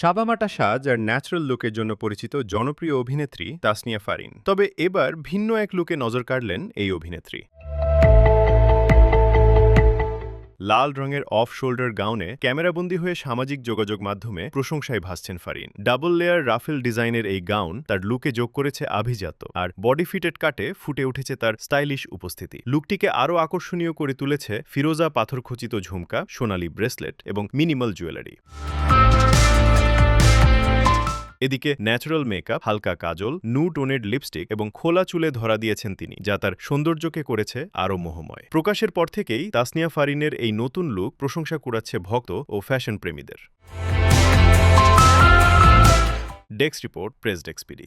সাদামাটা সাজ আর ন্যাচারাল লুকের জন্য পরিচিত জনপ্রিয় অভিনেত্রী তাসনিয়া ফারিন। তবে এবার ভিন্ন এক লুকে নজর কাড়লেন এই অভিনেত্রী। লাল রঙের অফ শোল্ডার গাউনে ক্যামেরাবন্দী হয়ে সামাজিক যোগাযোগ মাধ্যমে প্রশংসায় ভাসছেন ফারিন। ডাবল লেয়ার রাফেল ডিজাইনের এই গাউন তার লুকে যোগ করেছে আভিজাত্য, আর বডি ফিটেড কাটে ফুটে উঠেছে তার স্টাইলিশ উপস্থিতি। লুকটিকে আরও আকর্ষণীয় করে তুলেছে ফিরোজা পাথরখচিত ঝুমকা, সোনালী ব্রেসলেট এবং মিনিমাল জুয়েলারি। এদিকে ন্যাচারাল মেকআপ, হালকা কাজল, নু টোনেড লিপস্টিক এবং খোলা চুলে ধরা দিয়েছেন তিনি, যা তার সৌন্দর্যকে করেছে আরও মোহময়। প্রকাশের পর থেকেই তাসনিয়া ফারিনের এই নতুন লুক প্রশংসা কুড়াচ্ছে ভক্ত ও ফ্যাশন প্রেমীদের। Desk report, press desk PD.